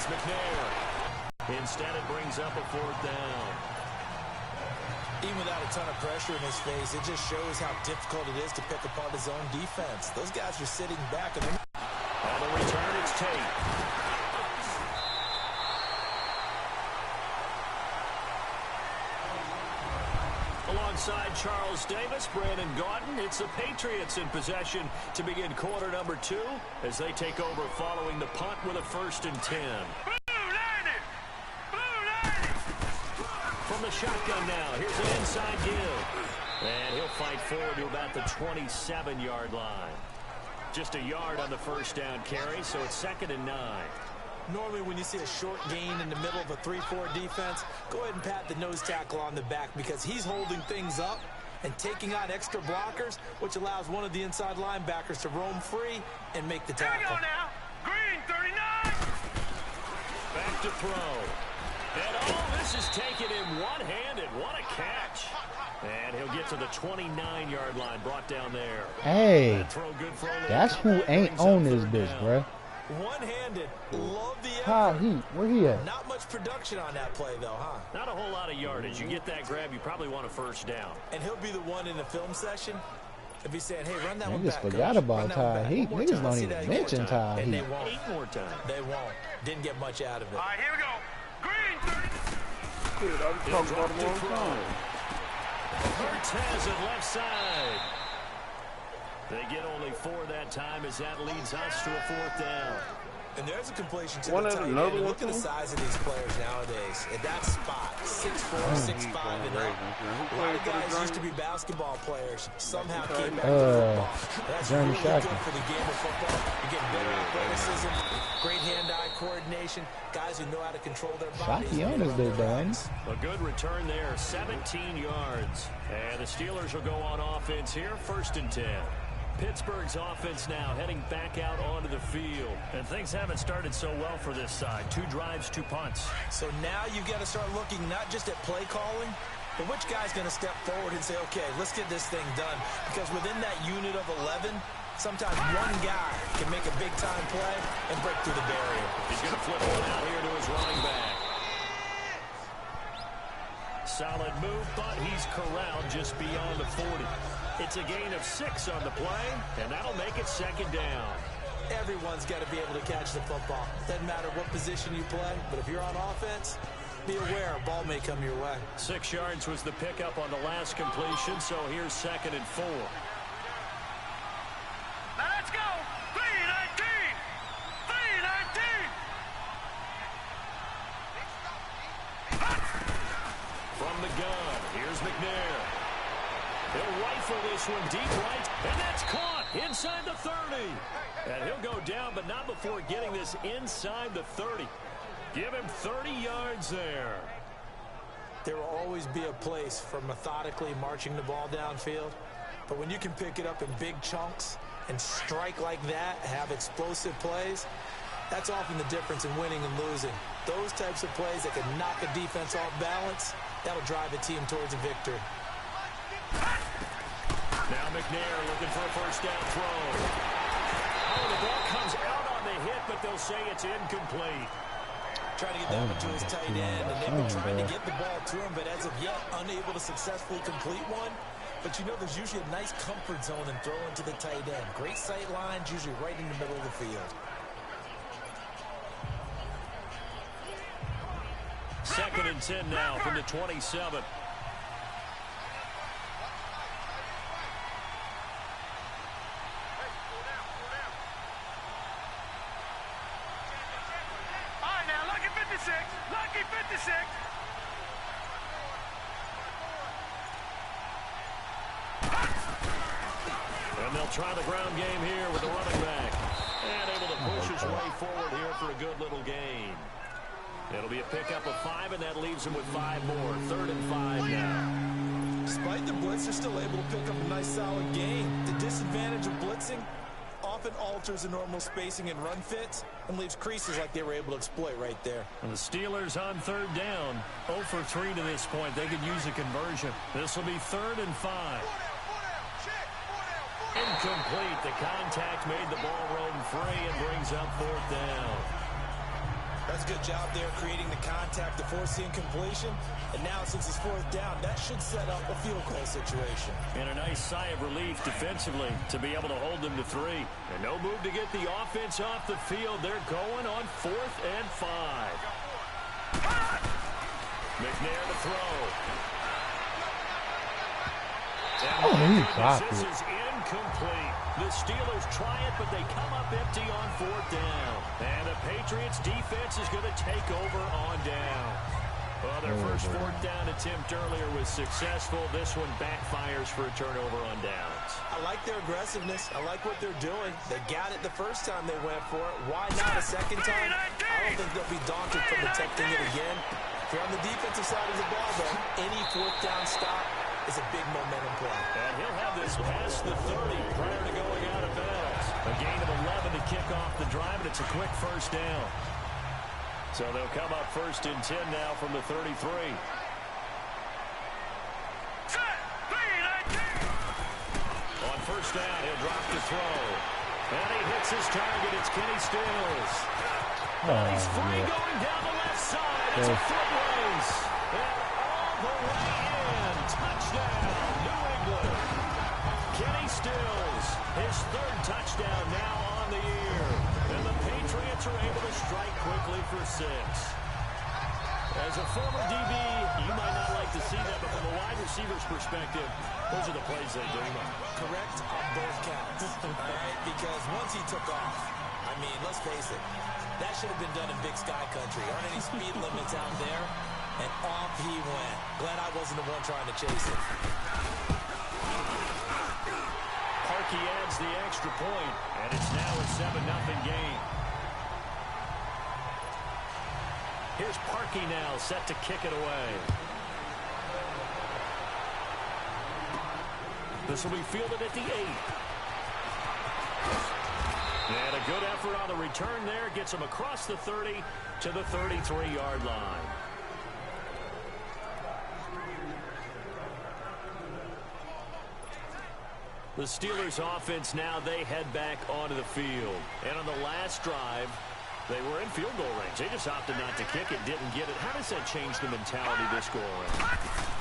It's McNair. Instead, it brings up a 4th down. Even without a ton of pressure in his face, it just shows how difficult it is to pick apart his own defense. Those guys are sitting back. And on the return, it's Tate. Alongside Charles Davis, Brandon Gaudin, it's the Patriots in possession to begin quarter number 2 as they take over following the punt with a 1st and 10. From the shotgun now, here's an inside give. And he'll fight forward to about the 27-yard line. Just a yard on the 1st down carry, so it's 2nd and 9. Normally when you see a short gain in the middle of a 3-4 defense, go ahead and pat the nose tackle on the back because he's holding things up and taking on extra blockers, which allows one of the inside linebackers to roam free and make the tackle. Here we go now. Green, 39. Back to throw. And all this is taken in one-handed. What a catch. And he'll get to the 29-yard line, brought down there. Hey, that's who ain't on this bitch, bro. One-handed. Love the effort. How where he at? Not much production on that play, though, huh? Not a whole lot of yardage. You get that grab, you probably want a 1st down. And he'll be the one in the film session. If he's saying, hey, run that one back. Niggas forgot about Ty Heat. Niggas don't even mention Ty Heat. They won't. 8 more times. They won't. Didn't get much out of it. All right, here we go. Green, 30. Dude, I was talking about him all the time. Cortez at left side. They get only 4 that time as that leads us to a 4th down. And there's a completion to the tight end. Look at the size of these players nowadays. At that spot, 6'4", 6'5", and up. A lot of guys used to be basketball players. Somehow came back to football. That's really good for the game of football. You're getting better athleticism, great hand-eye coordination, guys who know how to control their bodies. A good return there, 17 yards. And the Steelers will go on offense here, 1st and 10. Pittsburgh's offense now heading back out onto the field. And things haven't started so well for this side. 2 drives, 2 punts. So now you've got to start looking not just at play calling, but which guy's going to step forward and say, okay, let's get this thing done. Because within that unit of 11, sometimes one guy can make a big-time play and break through the barrier. He's going to flip one out here to his running back. Solid move, but he's corralled just beyond the 40. It's a gain of 6 on the play, and that'll make it 2nd down. Everyone's got to be able to catch the football. Doesn't matter what position you play, but if you're on offense, be aware a ball may come your way. 6 yards was the pickup on the last completion, so here's 2nd and 4. Now let's go. 3-19. 3-19. From the gun, here's McNair. He'll rifle this one deep right, and that's caught inside the 30. And he'll go down, but not before getting this inside the 30. Give him 30 yards there. There will always be a place for methodically marching the ball downfield. But when you can pick it up in big chunks and strike like that, have explosive plays, that's often the difference in winning and losing. Those types of plays that can knock a defense off balance, that'll drive a team towards a victory. Now McNair looking for a 1st down throw. Oh, the ball comes out on the hit, but they'll say it's incomplete. Trying to get that one to his tight end, and they've been trying to get the ball to him, but as of yet, unable to successfully complete one. But you know there's usually a nice comfort zone in throwing to the tight end. Great sight lines, usually right in the middle of the field. 2nd and 10 now from the 27. Lucky 56. And they'll try the ground game here with the running back. And able to push his way forward here for a good little gain. It'll be a pickup of 5, and that leaves him with 5 more. 3rd and 5 now. Despite the blitz, they're still able to pick up a nice solid gain. The disadvantage of blitzing often alters the normal spacing and run fits and leaves creases like they were able to exploit right there. And the Steelers on 3rd down. 0 for 3 to this point. They could use a conversion. This will be 3rd and 5. Incomplete. The contact made the ball roam free and brings up 4th down. That's a good job there creating the contact to force the incompletion. And now since it's fourth down, that should set up a field goal situation. And a nice sigh of relief defensively to be able to hold them to 3. And no move to get the offense off the field. They're going on 4th and 5. McNair to throw. And this is incomplete. The Steelers try it, but they come up empty on 4th down. And the Patriots defense is going to take over on down. Well, their first 4th down attempt earlier was successful. This one backfires for a turnover on downs. I like their aggressiveness. I like what they're doing. They got it the first time they went for it. Why not a second time? I don't think they'll be daunted from attempting it again. If you're on the defensive side of the ball, though, any 4th down stop is a big momentum play. And he'll have this past the 30 prior to going out of bounds. A gain of 11 to kick off the drive, and it's a quick first down. So they'll come up 1st and 10 now from the 33. On 1st down, he'll drop to throw. And he hits his target. It's Kenny Stills. He's free going down the left side. It's a foot race. And all the way in. Touchdown, New England. Kenny Stills, his 3rd touchdown now on the year. And the Patriots are able to strike quickly for 6. As a former DB, you might not like to see that, but from a wide receiver's perspective, those are the plays they dream of. Correct on both counts. All right, because once he took off, I mean, let's face it, that should have been done in Big Sky Country. Aren't any speed limits out there? And off he went. Glad I wasn't the one trying to chase it. Parkey adds the extra point, and it's now a 7-0 game. Here's Parkey now, set to kick it away. This will be fielded at the 8. And a good effort on the return there. Gets him across the 30 to the 33-yard line. The Steelers offense now, they head back onto the field. And on the last drive, they were in field goal range. They just opted not to kick it, didn't get it. How does that change the mentality this go around?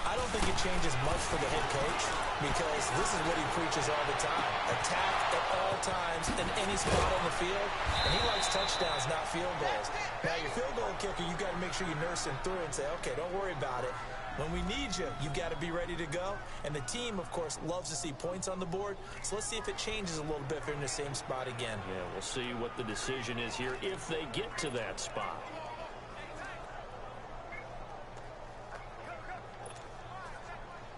I don't think it changes much for the head coach because this is what he preaches all the time. Attack at all times in any spot on the field. And he likes touchdowns, not field goals. Now, your field goal kicker, you got to make sure you nurse him through and say, okay, don't worry about it. When we need you, you got to be ready to go. And the team, of course, loves to see points on the board. So let's see if it changes a little bit if they're in the same spot again. Yeah, we'll see what the decision is here if they get to that spot.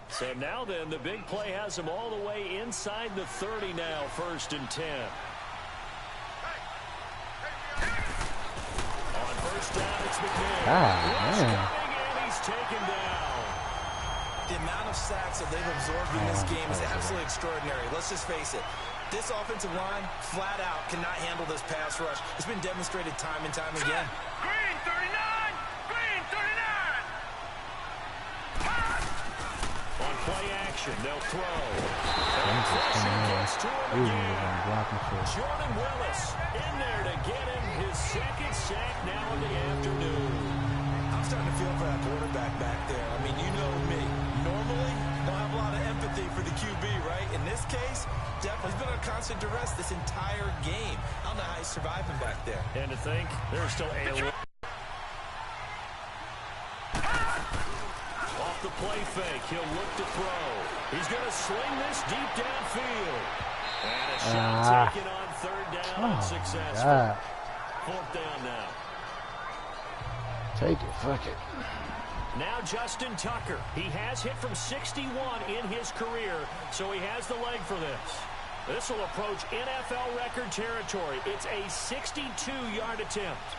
So now then, the big play has them all the way inside the 30 now, 1st and 10. On 1st down, it's McNair. Taken down. The amount of sacks that they've absorbed in this game is absolutely extraordinary. Let's just face it. This offensive line, flat out, cannot handle this pass rush. It's been demonstrated time and time again. Green 39! Green 39! On play action, they'll throw. And pressure gets to him again. Jordan Willis in there to get him his 2nd sack now in the afternoon. I'm starting to feel for that quarterback back there. I mean, you know me. Normally, don't have a lot of empathy for the QB, right? In this case, definitely. He's been under constant duress this entire game. I don't know how he's surviving back there. And to think, there's still a... Off the play fake, he'll look to throw. He's going to sling this deep downfield. And a shot taken on 3rd down unsuccessful. 4th down now. Take it, fuck it. Now Justin Tucker. He has hit from 61 in his career, so he has the leg for this. This will approach NFL record territory. It's a 62-yard attempt.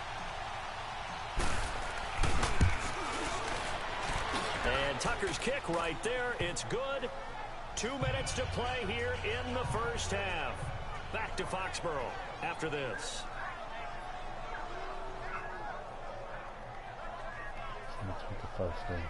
And Tucker's kick right there. It's good. 2 minutes to play here in the 1st half. Back to Foxborough after this. The first thing.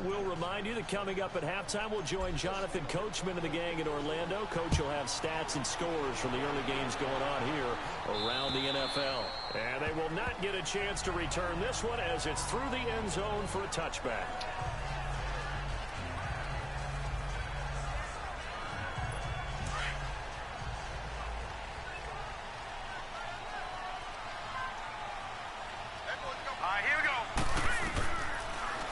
we'll remind you that coming up at halftime, we'll join Jonathan Coachman and the gang in Orlando. Coach will have stats and scores from the early games going on here around the NFL. And they will not get a chance to return this one as it's through the end zone for a touchback.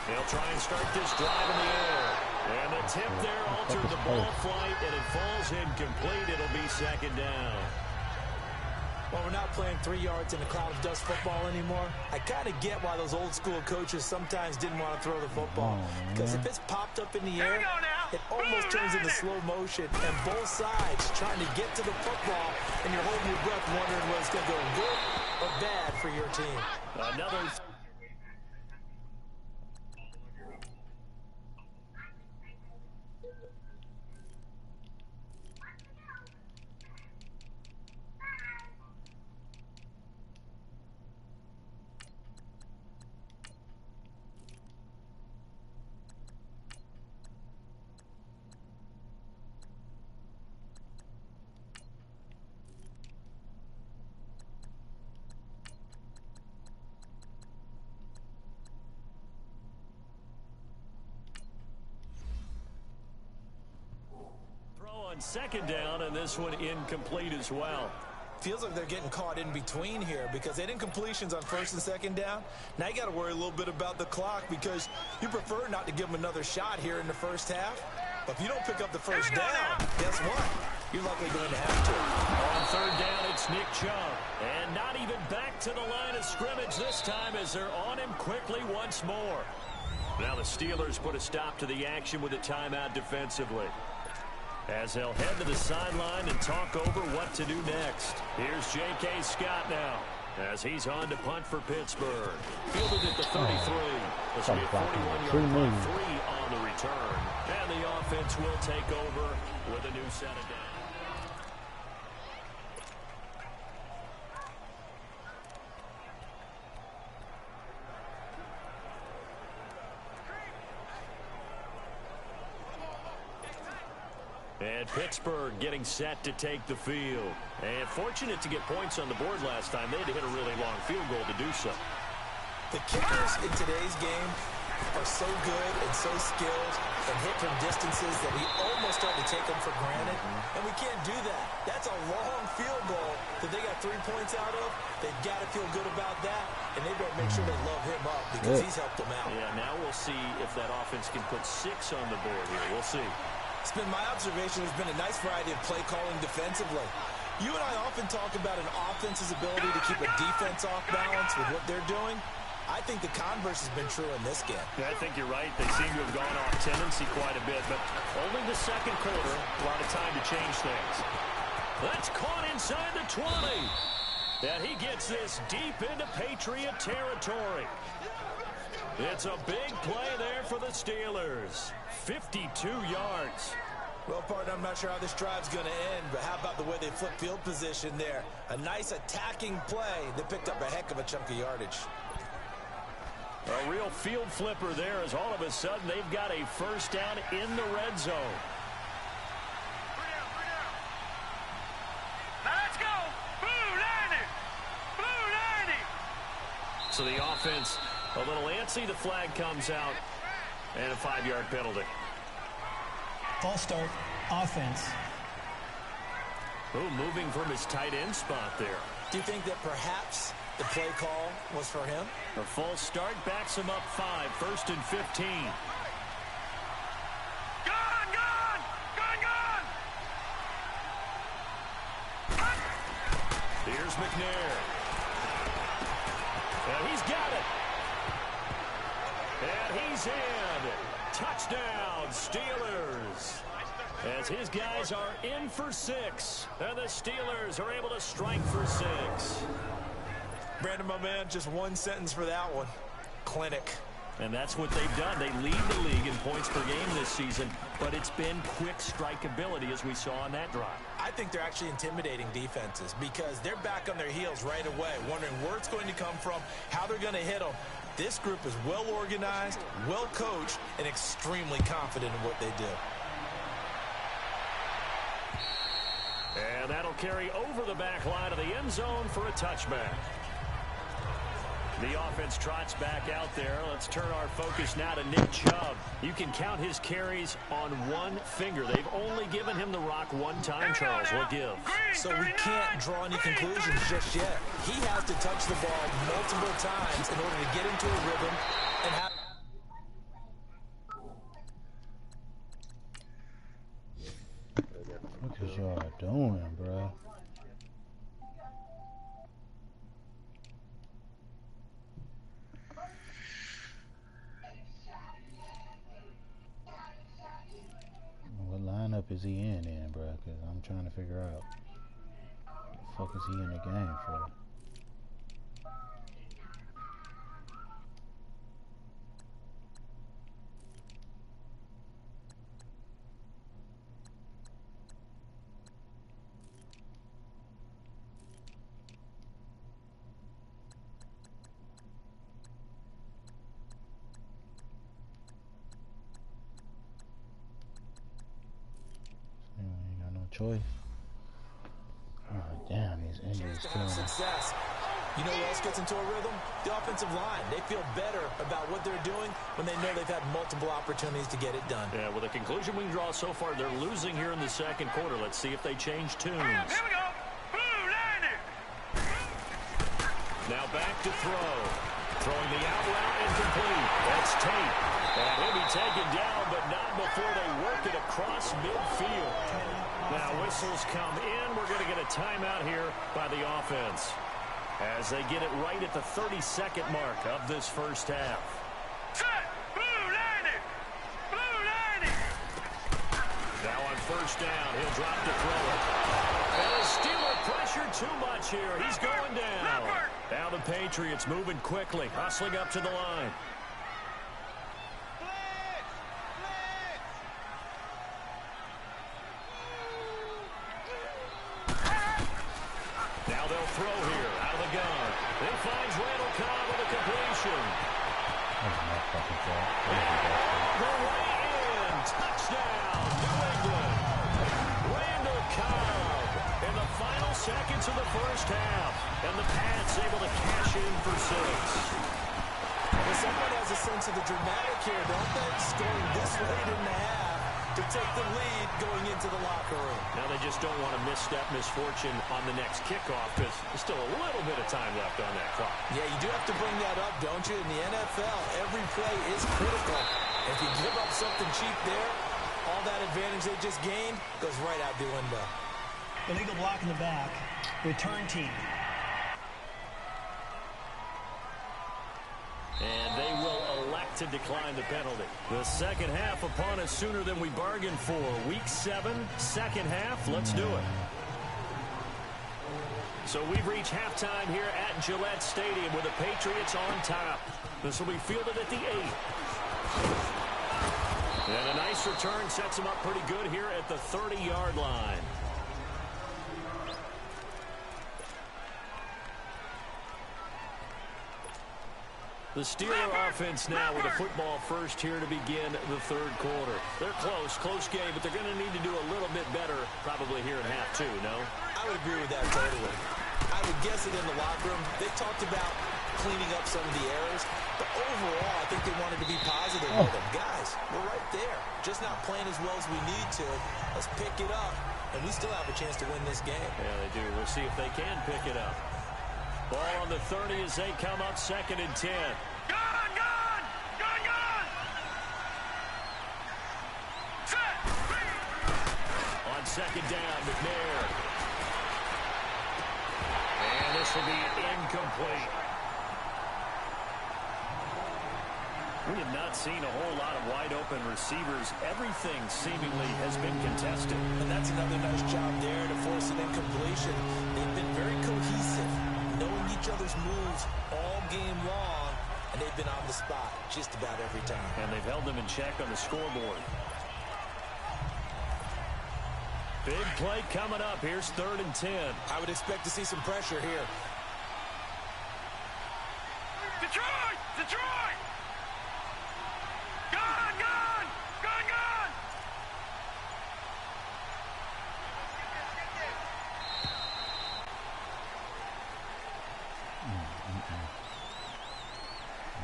They'll try and start this drive in the air. And the tip there altered the ball flight, and it falls incomplete. It'll be second down. Well, we're not playing 3 yards in a cloud of dust football anymore. I kind of get why those old school coaches sometimes didn't want to throw the football. Because if it's popped up in the air, it almost turns into slow motion. And both sides trying to get to the football, and you're holding your breath wondering whether it's going to go good or bad for your team. Another... on second down, and this one incomplete as well. Feels like they're getting caught in between here because they didn't completions on first and second down. Now you got to worry a little bit about the clock because you prefer not to give them another shot here in the first half. But if you don't pick up the first down, guess what? You're likely going to have to. On third down, it's Nick Chubb. And not even back to the line of scrimmage this time as they're on him quickly once more. Now the Steelers put a stop to the action with a timeout defensively, as they'll head to the sideline and talk over what to do next. Here's J.K. Scott now, as he's on to punt for Pittsburgh. Fielded at the 33. This will be a 41-yard punt, 3 on the return. And the offense will take over with a new set of downs. And Pittsburgh getting set to take the field. And fortunate to get points on the board last time. They had to hit a really long field goal to do so. The kickers in today's game are so good and so skilled and hit from distances that we almost start to take them for granted. And we can't do that. That's a long field goal that they got 3 points out of. They've got to feel good about that. And they better make sure they love him up because he's helped them out. Yeah, now we'll see if that offense can put 6 on the board here. We'll see. It's been my observation. There's been a nice variety of play calling defensively. You and I often talk about an offense's ability to keep a defense off balance with what they're doing. I think the converse has been true in this game. Yeah, I think you're right. They seem to have gone off tendency quite a bit, but only the second quarter, a lot of time to change things. That's caught inside the 20. And he gets this deep into Patriot territory. It's a big play there for the Steelers. 52 yards. Well, partner, I'm not sure how this drive's going to end, but how about the way they flip field position there? A nice attacking play that picked up a heck of a chunk of yardage. A real field flipper there as all of a sudden they've got a first down in the red zone. Now let's go. Blue 90. Blue 90. So the offense a little antsy. The flag comes out and a 5-yard penalty. False start, offense. Oh, moving from his tight end spot there. Do you think that perhaps the play call was for him? A false start backs him up 5, 1st and 15. Gone, gone, gone, gone. Here's McNair. And he's got it. And he's in. Touchdown, Steelers. As his guys are in for 6. And the Steelers are able to strike for 6. Brandon, my man, just one sentence for that one. Clinic. And that's what they've done. They lead the league in points per game this season, but it's been quick strikeability as we saw on that drive. I think they're actually intimidating defenses because they're back on their heels right away, wondering where it's going to come from, how they're going to hit them. This group is well organized, well coached, and extremely confident in what they do. And that'll carry over the back line of the end zone for a touchback. The offense trots back out there. Let's turn our focus now to Nick Chubb. You can count his carries on one finger. They've only given him the rock one time, Charles. What gives? So we can't draw any conclusions just yet. He has to touch the ball multiple times in order to get into a rhythm and have... What is y'all doing, bro? What lineup is he in, bro? Because I'm trying to figure out what the fuck is he in the game for? Choice. Oh, damn, these injuries killing me. Success. You know who else gets into a rhythm? The offensive line. They feel better about what they're doing when they know they've had multiple opportunities to get it done. Yeah, well, the conclusion we can draw so far, they're losing here in the second quarter. Let's see if they change tunes. Here we go. Blue line it. Now back to throw. Throwing the out route incomplete. That's Tate. And he'll be taken down, but not before they work it across midfield. Now whistles come in. We're going to get a timeout here by the offense as they get it right at the 32nd mark of this first half. Set. Blue line it. Blue line it. Now on first down, he'll drop to throw it. And the Steeler pressure too much here. He's going down. Now the Patriots moving quickly, hustling up to the line. Now they'll throw here out of the gun. It finds Randall Cobb with a completion. The way in. Touchdown, New England. Randall Cobb in the final seconds of the first half. And the Pats able to cash in for 6. Well, someone has a sense of the dramatic here, don't they? Scoring this late in the half to take the lead going into the locker room. Now they just don't want to misstep misfortune on the next kickoff because there's still a little bit of time left on that clock. Yeah, you do have to bring that up, don't you? In the NFL, every play is critical. If you give up something cheap there, all that advantage they just gained goes right out the window. Illegal block in the back. Return team. And they will elect to decline the penalty. The second half upon us sooner than we bargained for. Week 7, second half. Let's do it. So we've reached halftime here at Gillette Stadium with the Patriots on top. This will be fielded at the 8. And a nice return sets them up pretty good here at the 30-yard line. The Steeler offense now with a football first here to begin the third quarter. They're close game, but they're going to need to do a little bit better probably here in half 2, no? I would agree with that totally. I would guess it in the locker room. They talked about cleaning up some of the errors, but overall, I think they wanted to be positive with them. Guys, we're right there. Just not playing as well as we need to. Let's pick it up, and we still have a chance to win this game. Yeah, they do. We'll see if they can pick it up. Ball on the 30 as they come up 2nd and 10. Gun! Set! On 2nd down, McNair. And this will be incomplete. We have not seen a whole lot of wide-open receivers. Everything seemingly has been contested. And that's another nice job there to force an incompletion. They've been very cohesive, knowing each other's moves all game long, and they've been on the spot just about every time. And they've held them in check on the scoreboard. Big play coming up. Here's 3rd and 10. I would expect to see some pressure here. Detroit!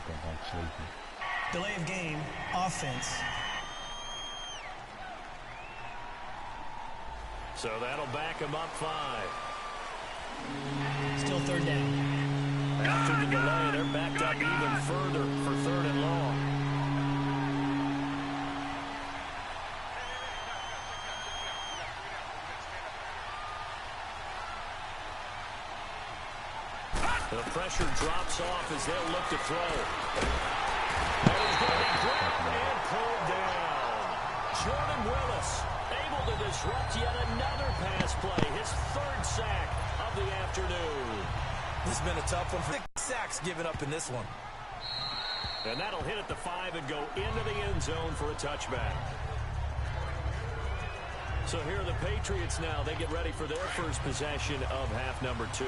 think I'm sleepy. Delay of game, offense. So that'll back him up 5. Still third down. After the delay, they're backed up even further for 3rd and long. The pressure drops off as they'll look to throw. And he's going to be grabbed and pulled down. Jordan Willis able to disrupt yet another pass play. His 3rd sack of the afternoon. This has been a tough one. 6 sacks given up in this one. And that'll hit at the 5 and go into the end zone for a touchback. So here are the Patriots now. They get ready for their first possession of half number 2.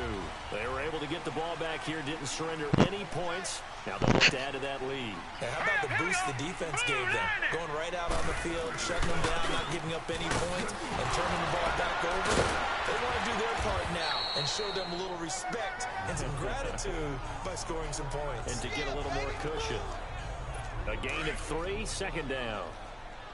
They were able to get the ball back here, didn't surrender any points. Now they'll look to add to that lead. And how about the boost the defense gave them? Going right out on the field, shutting them down, not giving up any points, and turning the ball back over. They want to do their part now and show them a little respect and some gratitude by scoring some points. And to get a little more cushion. A gain of 3, 2nd down.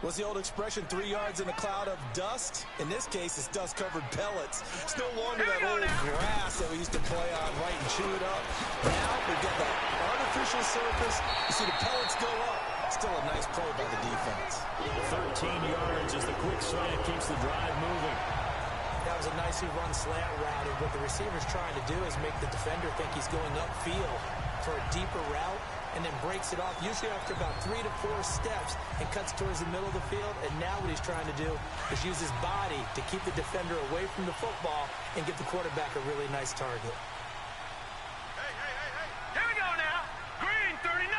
What's the old expression, 3 yards in a cloud of dust? In this case, it's dust-covered pellets. It's no longer that old grass that we used to play on, right, and chew it up. Now we've got that artificial surface. You see the pellets go up. Still a nice play by the defense. 13 yards as the quick slant keeps the drive moving. That was a nicely run slant route, and what the receiver's trying to do is make the defender think he's going upfield for a deeper route, and then breaks it off, usually after about 3 to 4 steps, and cuts towards the middle of the field. And now what he's trying to do is use his body to keep the defender away from the football and get the quarterback a really nice target. Here we go now. Green, 39.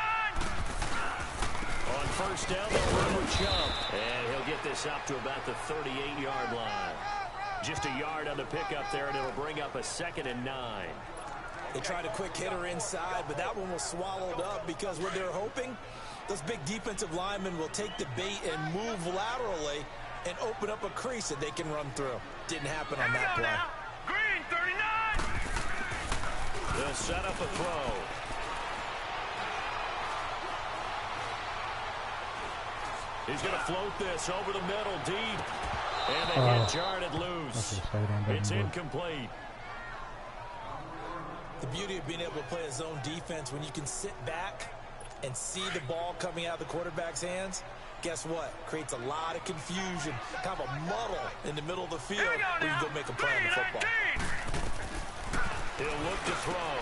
On 1st down, they'll run with Chubb. And he'll get this up to about the 38-yard line. Just a yard on the pickup there, and it'll bring up a 2nd and 9. They tried a quick hitter inside, but that one was swallowed up because what they're hoping, those big defensive linemen will take the bait and move laterally and open up a crease that they can run through. Didn't happen on that play. Green, 39. They'll set up a throw. He's going to float this over the middle, deep. And they get jarred loose. It's incomplete. The beauty of being able to play a zone defense when you can sit back and see the ball coming out of the quarterback's hands, guess what? Creates a lot of confusion, kind of a muddle in the middle of the field where you go make a play on the football. He'll look to throw.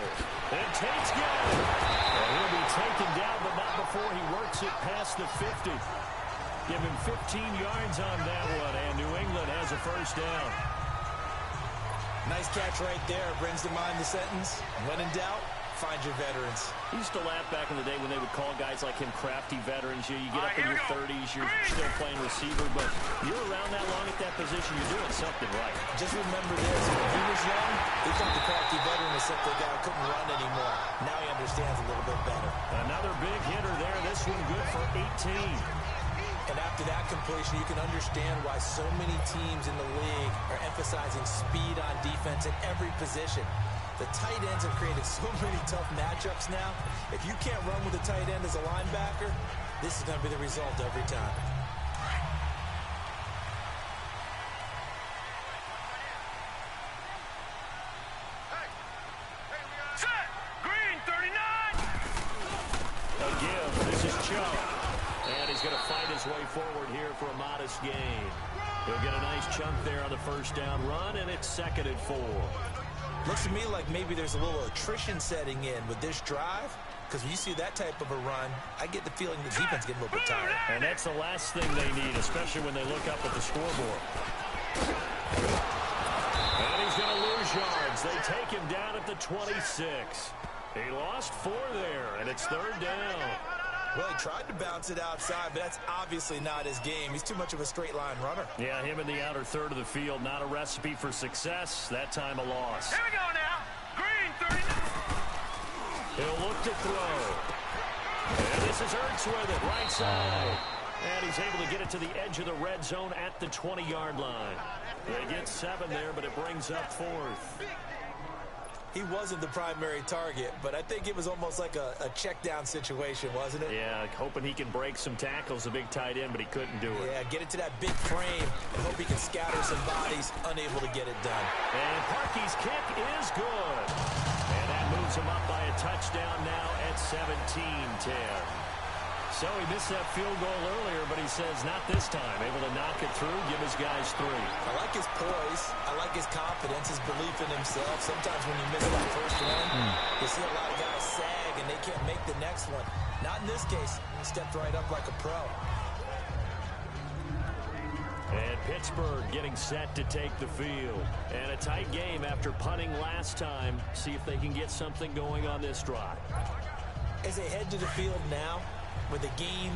And Tate's got it. And he'll be taken down, but not before he works it past the 50. Give him 15 yards on that one, and New England has a 1st down. Nice catch right there. Brings to mind the sentence, when in doubt, find your veterans. He used to laugh back in the day when they would call guys like him crafty veterans. You get up in your 30s, you're still playing receiver, but you're around that long at that position, you're doing something right. Just remember this, when he was young, he thought the crafty veteran was simply a guy who couldn't run anymore. Now he understands a little bit better. Another big hitter there. This one good for 18. And after that completion, you can understand why so many teams in the league are emphasizing speed on defense in every position. The tight ends have created so many tough matchups now. If you can't run with a tight end as a linebacker, this is going to be the result every time. Set. Green, 39. Again, this is Chubb. And he's going to fight his way forward here for a modest gain. He'll get a nice chunk there on the 1st down run, and it's 2nd and 4. Looks to me like maybe there's a little attrition setting in with this drive, because when you see that type of a run, I get the feeling the defense getting a little bit tired. And that's the last thing they need, especially when they look up at the scoreboard. And he's going to lose yards. They take him down at the 26. He lost 4 there, and it's 3rd down. Well, he tried to bounce it outside, but that's obviously not his game. He's too much of a straight-line runner. Yeah, him in the outer third of the field, not a recipe for success. That time a loss. Here we go now. Green, 39. He'll look to throw. And this is Ertz with it, right side. And he's able to get it to the edge of the red zone at the 20-yard line. They get 7 there, but it brings up 4th. he wasn't the primary target, but I think it was almost like a check down situation, wasn't it? Yeah, hoping he can break some tackles, a big tight end, but he couldn't do it. Yeah, get it to that big frame and hope he can scatter some bodies, unable to get it done. And Parkey's kick is good. And that moves him up by a touchdown now at 17-10. So he missed that field goal earlier, but he says not this time. Able to knock it through, give his guys 3. I like his poise. I like his confidence, his belief in himself. Sometimes when you miss that first one, you see a lot of guys sag and they can't make the next one. Not in this case. He stepped right up like a pro. And Pittsburgh getting set to take the field. And a tight game after punting last time. See if they can get something going on this drive. As they head to the field now, with the game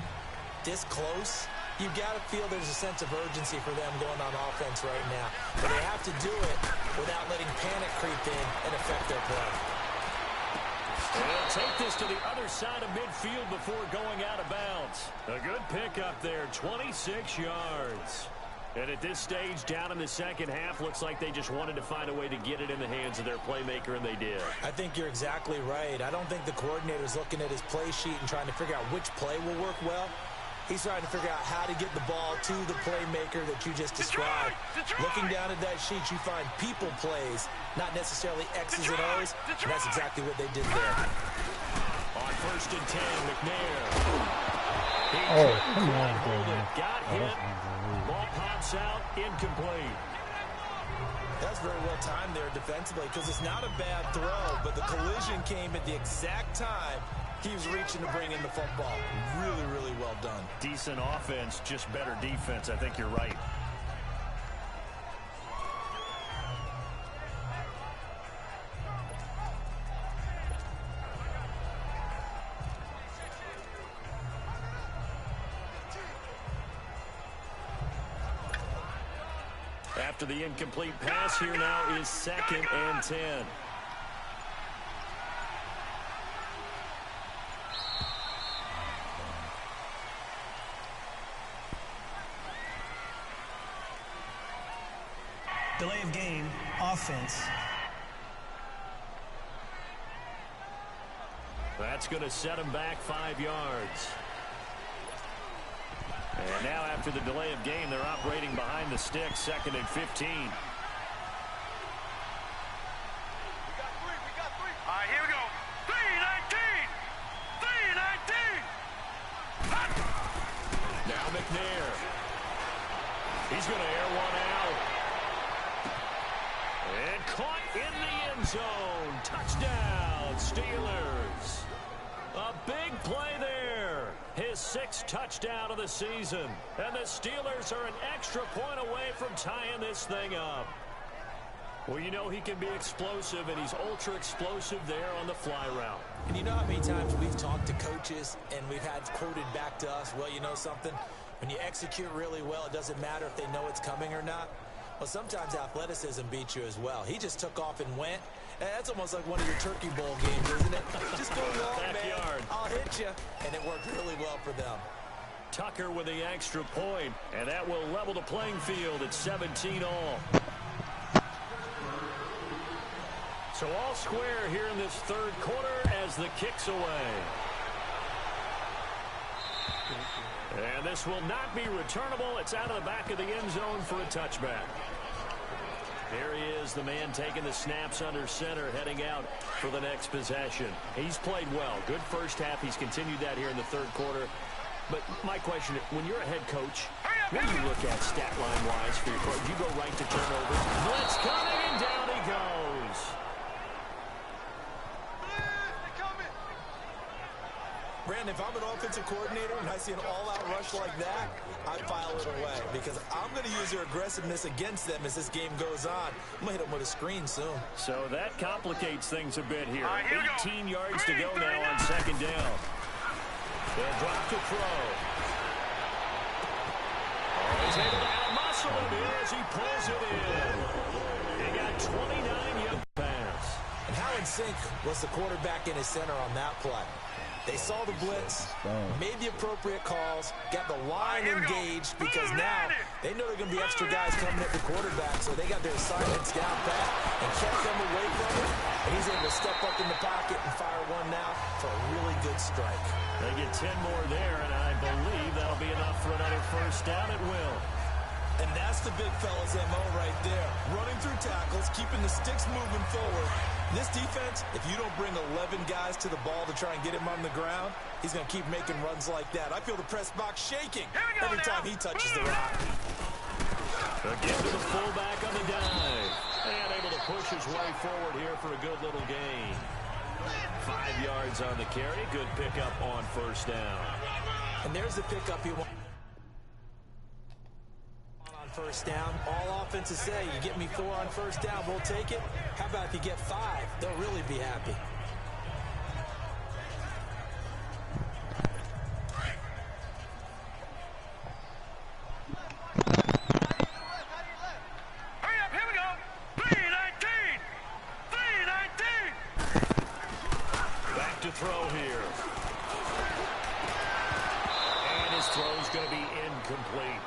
this close, you've got to feel there's a sense of urgency for them going on offense right now. But they have to do it without letting panic creep in and affect their play. They'll take this to the other side of midfield before going out of bounds. A good pickup there, 26 yards. And at this stage, down in the second half, looks like they just wanted to find a way to get it in the hands of their playmaker, and they did. I think you're exactly right. I don't think the coordinator's looking at his play sheet and trying to figure out which play will work well. He's trying to figure out how to get the ball to the playmaker that you just described. Looking down at that sheet, you find people plays, not necessarily X's and O's, and that's exactly what they did there. On 1st and 10, McNair. Come on, got hit. Ball pops out, incomplete. That's very well timed there defensively because it's not a bad throw, but the collision came at the exact time he was reaching to bring in the football. Really, really well done. Decent offense, just better defense. I think you're right. After the incomplete pass, here now is 2nd and 10. Delay of game, offense. That's going to set him back 5 yards. And now after the delay of game, they're operating behind the sticks, 2nd and 15. All right, here we go. 3-19. 3-19. Now McNair. He's going to air one out. And caught in the end zone. Touchdown, Steelers. A big play there. His 6th touchdown of the season. And the Steelers are an extra point away from tying this thing up. Well, you know he can be explosive, and he's ultra explosive there on the fly route. And you know how many times we've talked to coaches and we've had quoted back to us, well, you know something? When you execute really well, it doesn't matter if they know it's coming or not. Well, sometimes athleticism beats you as well. He just took off and went. And that's almost like one of your Turkey Bowl games, isn't it? Just go long, man. I'll hit you. And it worked really well for them. Tucker with the extra point, and that will level the playing field at 17 all. So all square here in this 3rd quarter as the kick's away. And this will not be returnable. It's out of the back of the end zone for a touchback. There he is, the man taking the snaps under center, heading out for the next possession. He's played well. Good first half. He's continued that here in the 3rd quarter. But my question, when you're a head coach, what do you look at stat line-wise for your coach? Do you go right to turnovers? Blitz coming, and down he goes. Brandon, if I'm an offensive coordinator and I see an all-out rush like that, I file it away because I'm going to use their aggressiveness against them as this game goes on. I'm going to hit them with a screen soon. So that complicates things a bit here. 18 yards to go now on 2nd down. They'll drop to throw. Oh, he's able to out-muscle him here as he pulls it in. He got 29 yards pass. And how How in sync was the quarterback in his center on that play? They saw the blitz, made the appropriate calls, got the line engaged because now they know there are going to be extra guys coming at the quarterback, so they got their assignments down pat and kept them away from him, and he's able to step up in the pocket and fire one now for a really good strike. They get 10 more there, and I believe that'll be enough for another first down at will. And that's the big fella's MO right there. Running through tackles, keeping the sticks moving forward. This defense, if you don't bring 11 guys to the ball to try and get him on the ground, he's going to keep making runs like that. I feel the press box shaking every time he touches the rock. Again to the fullback on the dive. And able to push his way forward here for a good little gain. 5 yards on the carry. Good pickup on first down. And there's the pickup you want. First down. All offenses say, you get me 4 on first down, we'll take it. How about if you get 5? They'll really be happy. Hurry up, here we go. 319. 319. Back to throw here. And his throw's going to be incomplete.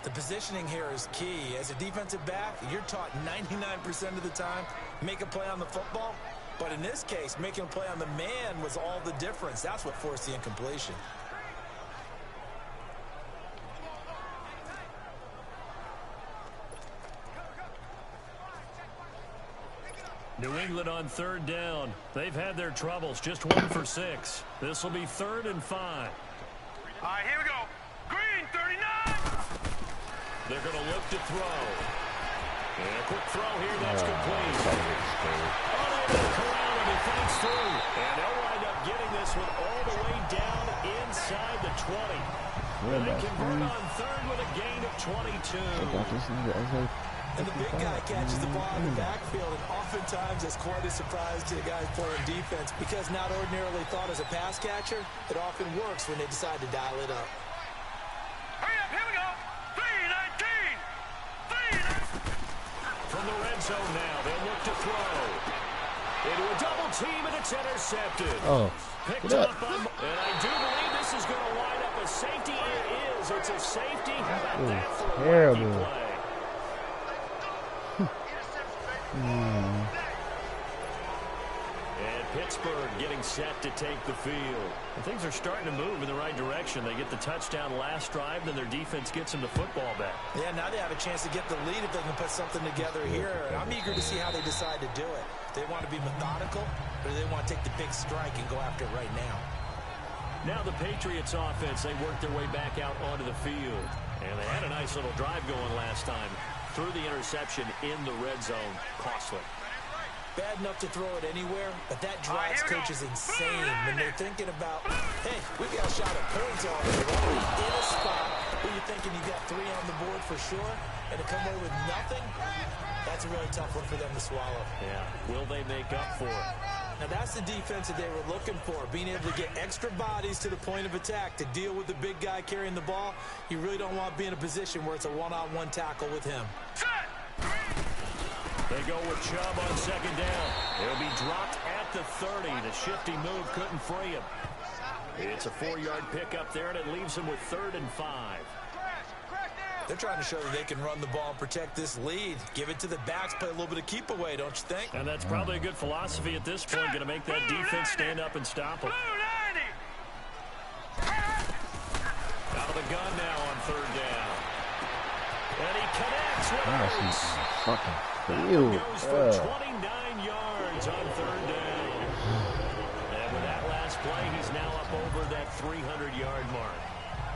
The positioning here is key. As a defensive back, you're taught 99% of the time, make a play on the football. But in this case, making a play on the man was all the difference. That's what forced the incompletion. New England on third down. They've had their troubles, just 1 for 6. This will be 3rd and 5. All right, here we go. Green, 39. They're going to look to throw. And a quick throw here, that's complete. Unable to corral him, he fights through. And they'll wind up getting this one all the way down inside the 20. And they convert on 3rd with a gain of 22. And the big guy catches the ball in the backfield, and oftentimes it's quite a surprise to the guys playing defense because not ordinarily thought as a pass catcher, it often works when they decide to dial it up. Hurry up, here we go. 319. 319. From the red zone now, they'll look to throw. Into a double team, and it's intercepted. Oh, Picked up on, and I do believe this is going to wind up a safety. It is. It's a safety. How about that for a wacky play? And Pittsburgh getting set to take the field. And things are starting to move in the right direction. They get the touchdown last drive, then their defense gets them the football back. Yeah, now they have a chance to get the lead if they can put something together here. I'm eager to see how they decide to do it. They want to be methodical, or do they want to take the big strike and go after it right now? Now the Patriots offense, they work their way back out onto the field. And they had a nice little drive going last time. Through the interception in the red zone. Costly. Bad enough to throw it anywhere, but that drives coaches insane when they're thinking about, hey, we got a shot at points already. In a spot where you're thinking you got 3 on the board for sure, and to come away with nothing, that's a really tough one for them to swallow. Yeah. Will they make up for it? Now, that's the defense that they were looking for, being able to get extra bodies to the point of attack to deal with the big guy carrying the ball. You really don't want to be in a position where it's a one-on-one tackle with him. They go with Chubb on second down. He'll be dropped at the 30. The shifty move couldn't free him. It's a 4-yard pickup there, and it leaves him with 3rd and 5. They're trying to show that they can run the ball and protect this lead. Give it to the backs, play a little bit of keep away, don't you think? And that's probably a good philosophy at this point, going to make that defense stand up and stop them. Out of the gun now on 3rd down. And he connects with goes for 29 yards on 3rd down. And with that last play, he's now up over that 300-yard mark.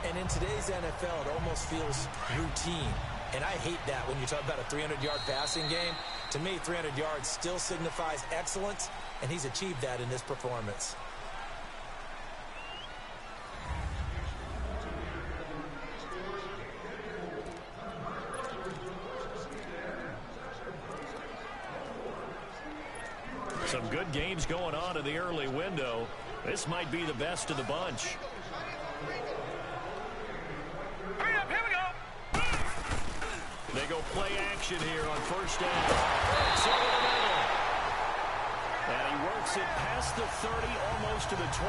And in today's NFL, it almost feels routine. And I hate that when you talk about a 300-yard passing game. To me, 300 yards still signifies excellence, and he's achieved that in this performance. Some good games going on in the early window. This might be the best of the bunch. Hurry up, here we go. They go play action here on 1st down. It's over the middle. makes it past the 30, almost to the 25.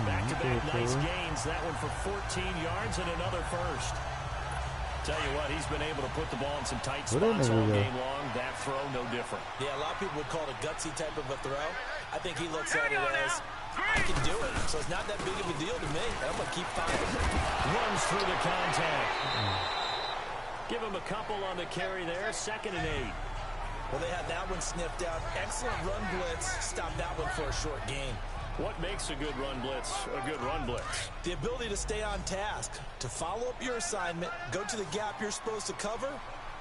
Back-to-back nice gains. That one for 14 yards and another first. Tell you what, he's been able to put the ball in some tight spots all game long. That throw, no different. Yeah, a lot of people would call it a gutsy type of a throw. I think he looks at it as, I can do it. So it's not that big of a deal to me. I'm going to keep fighting. Runs through the contact. Give him a couple on the carry there. 2nd and 8. Well, they had that one sniffed out. Excellent run blitz. Stop that one for a short gain. What makes a good run blitz a good run blitz? The ability to stay on task, to follow up your assignment, go to the gap you're supposed to cover,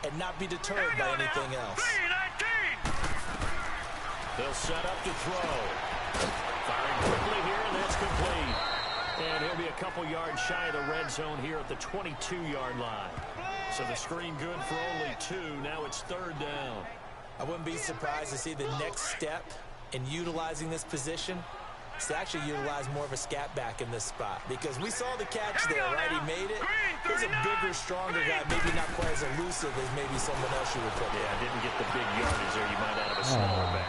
and not be deterred by anything else. They'll set up to throw. Firing quickly here, and that's complete. And he'll be a couple yards shy of the red zone here at the 22-yard line. So the screen good for only 2. Now it's 3rd down. I wouldn't be surprised to see the next step in utilizing this position is to actually utilize more of a scat back in this spot, because we saw the catch there, right? He made it. He's a bigger, stronger guy, maybe not quite as elusive as maybe someone else you would put. Yeah, didn't get the big yardage there. You might out of a smaller back.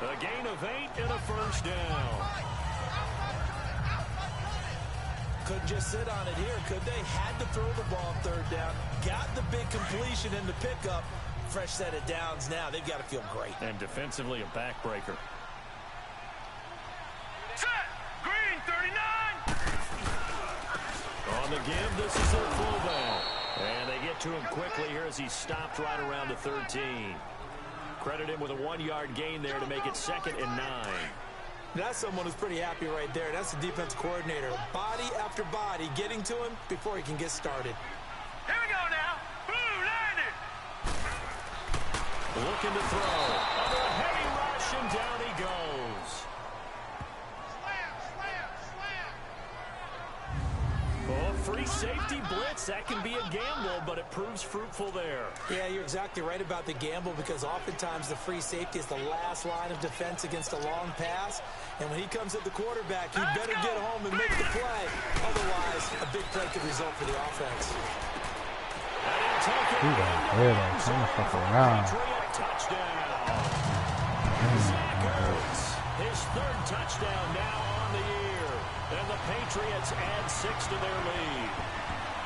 A gain of 8 and a first down. Couldn't just sit on it here, could they? Had to throw the ball 3rd down. Got the big completion in the pickup. Fresh set of downs now. They've got to feel great. And defensively, a backbreaker. Green 39. On the give, this is their fullback. And they get to him quickly here as he stopped right around the 13. Credit him with a 1-yard gain there to make it 2nd and 9. That's someone who's pretty happy right there. That's the defense coordinator. Body after body getting to him before he can get started. Here we go now. Blue landed. Looking to throw. Under a heavy rush, and down he goes. Oh, free safety blitz. That can be a gamble, but it proves fruitful there. Yeah, you're exactly right about the gamble, because oftentimes the free safety is the last line of defense against a long pass. And when he comes at the quarterback, he better get home and make the play. Otherwise, a big play could result for the offense. Fuck around. His 3rd touchdown now on the year. And the Patriots add 6 to their lead.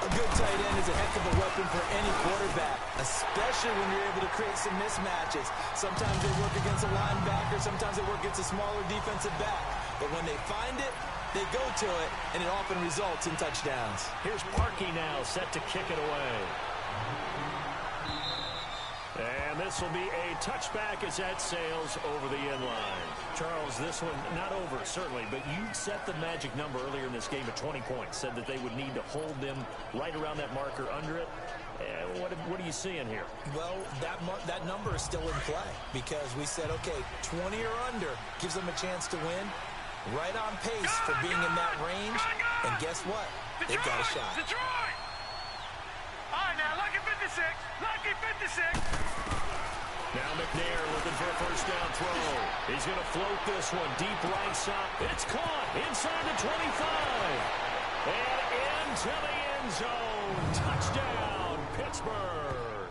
A good tight end is a heck of a weapon for any quarterback, especially when you're able to create some mismatches. Sometimes they work against a linebacker, sometimes they work against a smaller defensive back. But when they find it, they go to it, and it often results in touchdowns. Here's Parkey now set to kick it away. And this will be a touchback as that sails over the end line. Charles, this one not over, certainly, but you set the magic number earlier in this game at 20 points. Said that they would need to hold them right around that marker under it. What are you seeing here? Well, that number is still in play, because we said, okay, 20 or under gives them a chance to win. Right on pace for being in that range. And guess what? They've got a shot. Detroit! All right, now, lucky 56. Lucky 56. Now McNair looking for a first down throw. He's going to float this one deep right side. It's caught inside the 25. And into the end zone. Touchdown, Pittsburgh.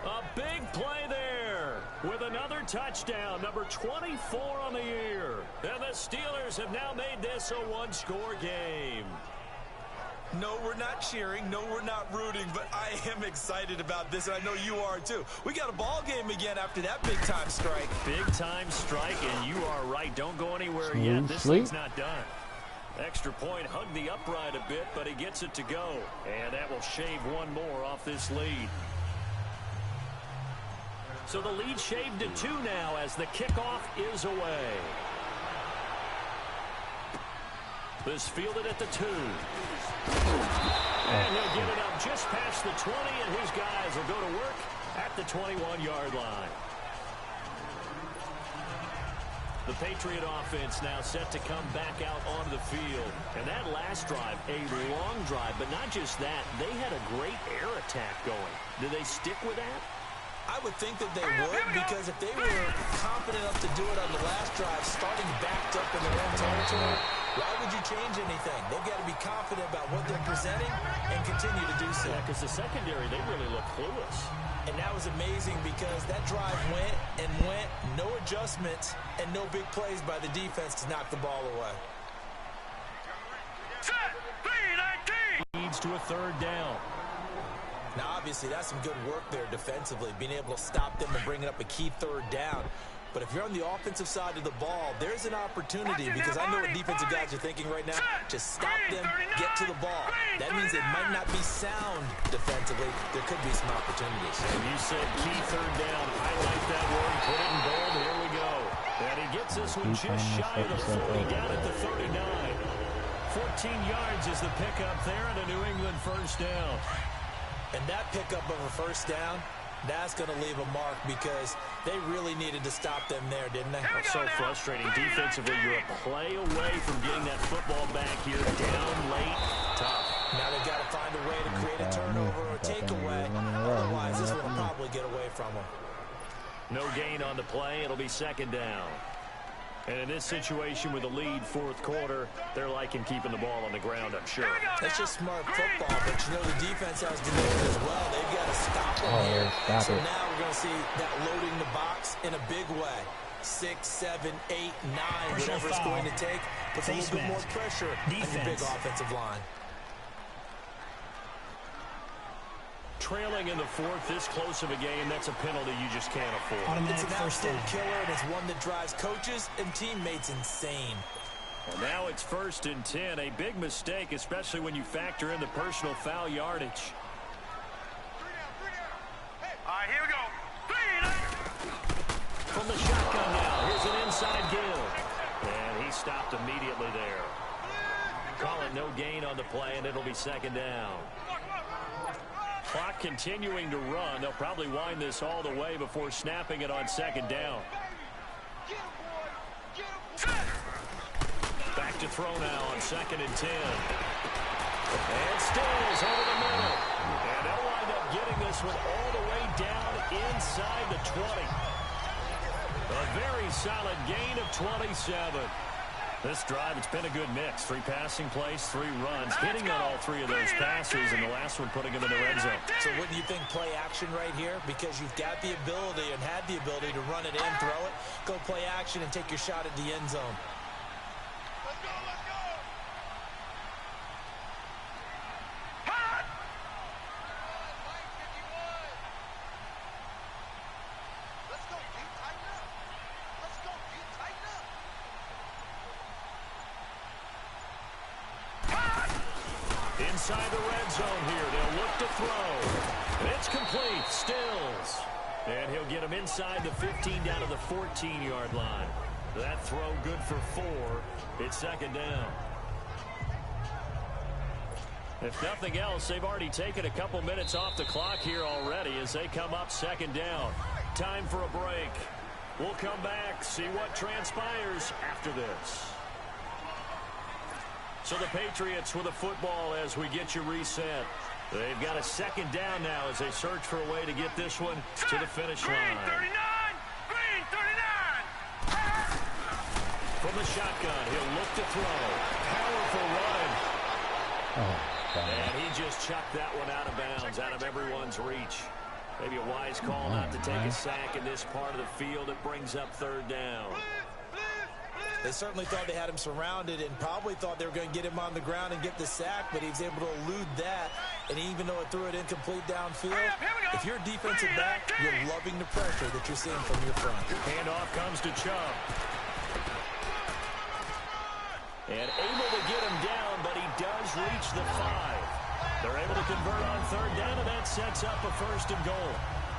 A big play there with another touchdown, number 24 on the year. And the Steelers have now made this a 1-score game. No, we're not cheering. No, we're not rooting. But I am excited about this, and I know you are too. We got a ball game again after that big-time strike. Big-time strike, and you are right. Don't go anywhere yet. This thing's not done. Extra point hugged the upright a bit, but he gets it to go. And that will shave one more off this lead. So the lead shaved to 2 now as the kickoff is away. This fielded at the 2. And he'll get it up just past the 20, and his guys will go to work at the 21-yard line. The Patriot offense now set to come back out onto the field. And that last drive, a long drive, but not just that, they had a great air attack going. Do they stick with that? I would think that they would, because if they were confident enough to do it on the last drive, starting backed up in their own territory, Why would you change anything? They've got to be confident about what they're presenting and continue to do so. Yeah, because the secondary, they really look clueless. And that was amazing because that drive went and went, no adjustments, and no big plays by the defense to knock the ball away. Set. P19. Leads to a third down. Now, obviously, that's some good work there defensively, being able to stop them and bringing up a key third down. But if you're on the offensive side of the ball, there's an opportunity because I know what defensive guys are thinking right now. Just stop them, get to the ball. That means it might not be sound defensively. There could be some opportunities. And you said key third down. Highlight that word. Put it in bold. Here we go. And he gets this one just shy of the 40, down at the 39. 14 yards is the pickup there and a New England first down. And that pickup of a first down, that's going to leave a mark because they really needed to stop them there, didn't they? It's so frustrating. Defensively, you're a play away from getting that football back here. Down late. Tough. Now they've got to find a way to create a turnover or takeaway. Otherwise, this will probably get away from them. No gain on the play. It'll be second down. And in this situation with a lead fourth quarter, they're liking keeping the ball on the ground, I'm sure. That's just smart football, but you know the defense has to do it as well. They've got to stop them here. So now we're going to see that loading the box in a big way. 6, 7, 8, 9, whatever it's going to take. Puts a little bit more pressure on your big offensive line. Trailing in the fourth, this close of a game, that's a penalty you just can't afford. It's an absolute killer, and it's one that drives coaches and teammates insane. Well, now it's 1st and 10. A big mistake, especially when you factor in the personal foul yardage. All right, here we go. From the shotgun now, here's an inside give. And he stopped immediately there. Call it no gain on the play, and it'll be second down. Clock continuing to run. They'll probably wind this all the way before snapping it on second down. Back to throw now on 2nd and 10. And Stills over the middle. And they'll wind up getting this one all the way down inside the 20. A very solid gain of 27. This drive, it's been a good mix. 3 passing plays, 3 runs, hitting on all 3 of those passes, and the last one putting them in the red zone. So wouldn't you think play action right here? Because you've got the ability and had the ability to run it in, throw it, go play action, and take your shot at the end zone. Let's go, let's go. Let's go, Pete, tighten up. Let's go, Pete, tighten up. Inside the red zone here. They'll look to throw. And it's complete. Stills. And he'll get him inside the 15 down to the 14-yard line. That throw good for 4. It's second down. If nothing else, they've already taken a couple minutes off the clock here already as they come up second down. Time for a break. We'll come back, see what transpires after this. So the Patriots with a football as we get you reset. They've got a second down now as they search for a way to get this one to the finish line. Green 39. From the shotgun, he'll look to throw. Powerful run. And he just chucked that one out of bounds, out of everyone's reach. Maybe a wise call not to take a sack in this part of the field. It brings up third down. They certainly thought they had him surrounded and probably thought they were going to get him on the ground and get the sack, but he was able to elude that. And even though it threw it incomplete downfield, if you're a defensive back, you're loving the pressure that you're seeing from your front. Handoff comes to Chubb. And able to get him down, but he does reach the 5. They're able to convert on third down, and that sets up a 1st and goal.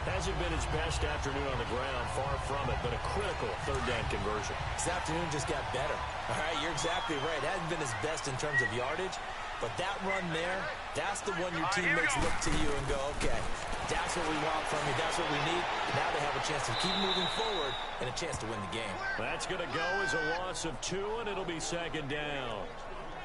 Hasn't been his best afternoon on the ground, far from it, but a critical third down conversion. This afternoon just got better. All right, you're exactly right. It hasn't been his best in terms of yardage, but that run there, that's the one your teammates look to you and go, okay, that's what we want from you. That's what we need. Now they have a chance to keep moving forward and a chance to win the game. That's going to go as a loss of 2, and it'll be second down.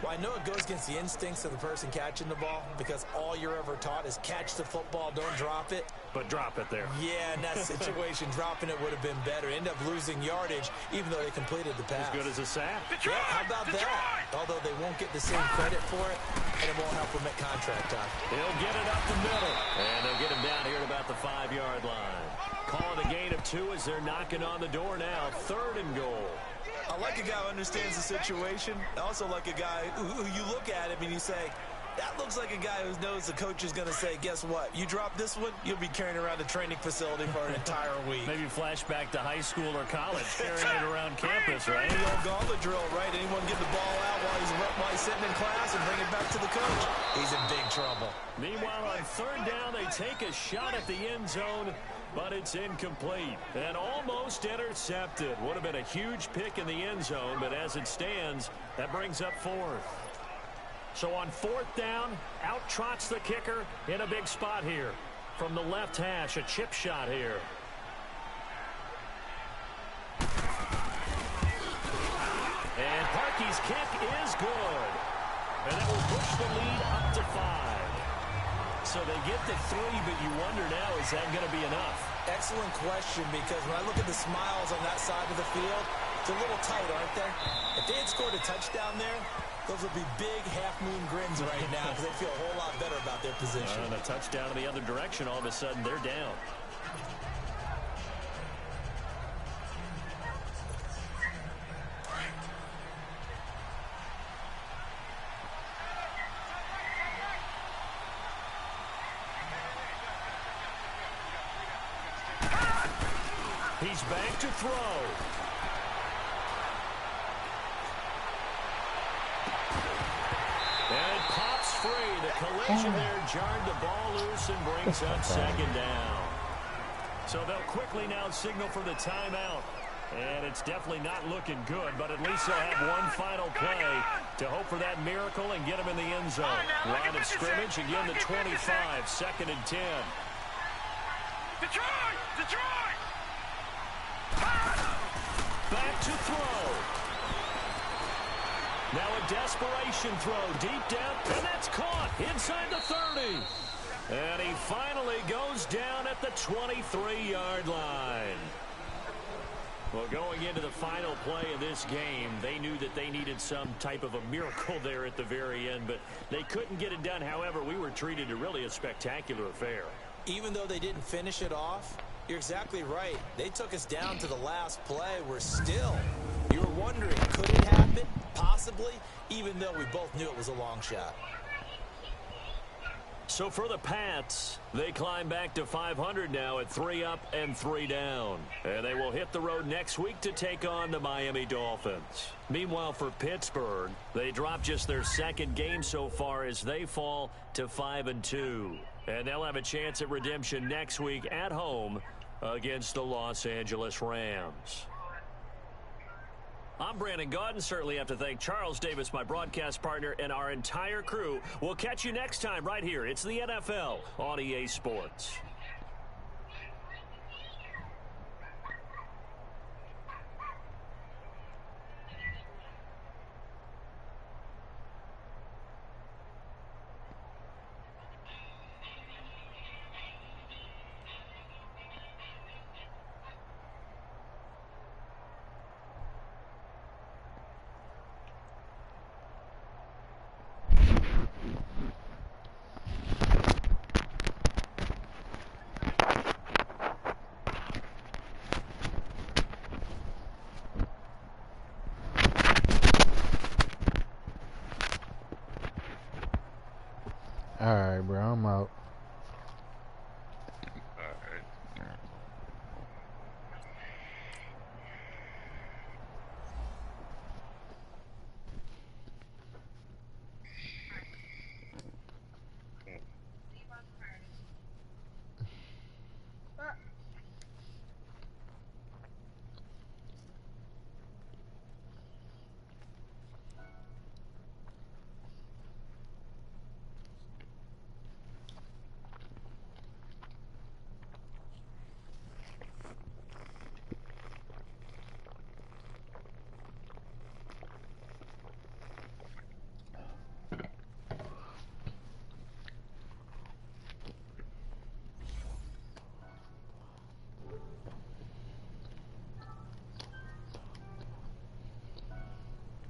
Well, I know it goes against the instincts of the person catching the ball because all you're ever taught is catch the football, don't drop it. But drop it there. Yeah, in that situation, dropping it would have been better. End up losing yardage, even though they completed the pass. As good as a sack. Yeah, how about that? Although they won't get the same credit for it, and it won't help them at contract time. He'll get it up the middle, and they'll get him down here at about the 5-yard line. Calling a gain of 2 as they're knocking on the door now. 3rd and goal. I like a guy who understands the situation. I also like a guy who you look at him and you say, that looks like a guy who knows the coach is going to say, guess what? You drop this one, you'll be carrying around a training facility for an entire week. Maybe flashback to high school or college, carrying it around campus, right? The old gauntlet drill, right? Anyone get the ball out while he's sitting in class and bring it back to the coach? He's in big trouble. Meanwhile, on 3rd down, they take a shot at the end zone, but it's incomplete and almost intercepted. Would have been a huge pick in the end zone, but as it stands, that brings up 4th. So on 4th down, out trots the kicker in a big spot here. From the left hash, a chip shot here. And Parkey's kick is good. And that will push the lead up to 5. So they get to 3, but you wonder now, is that going to be enough? Excellent question, because when I look at the smiles on that side of the field, it's a little tight, aren't they? If they had scored a touchdown there, those would be big half-moon grins right now because they feel a whole lot better about their position. And a touchdown in the other direction, all of a sudden they're down. He's back to throw. And it pops free. The collision there jarred the ball loose and brings up 2nd down. So they'll quickly now signal for the timeout. And it's definitely not looking good, but at least they'll have one final play to hope for that miracle and get them in the end zone. Line of scrimmage, again the 25, 2nd and 10. Detroit! Detroit! Back to throw. Now a desperation throw deep down, and that's caught inside the 30. And he finally goes down at the 23-yard line. Well, going into the final play of this game, they knew that they needed some type of a miracle there at the very end, but they couldn't get it done. However, we were treated to really a spectacular affair. Even though they didn't finish it off, you're exactly right. They took us down to the last play. We're still, you were wondering, could it happen? Possibly, even though we both knew it was a long shot. So for the Pats, they climb back to 500 now at 3 up and 3 down. And they will hit the road next week to take on the Miami Dolphins. Meanwhile, for Pittsburgh, they drop just their 2nd game so far as they fall to 5-2. And they'll have a chance at redemption next week at home against the Los Angeles Rams. I'm Brandon Gaudin. Certainly have to thank Charles Davis, my broadcast partner, and our entire crew. We'll catch you next time right here. It's the NFL on EA Sports.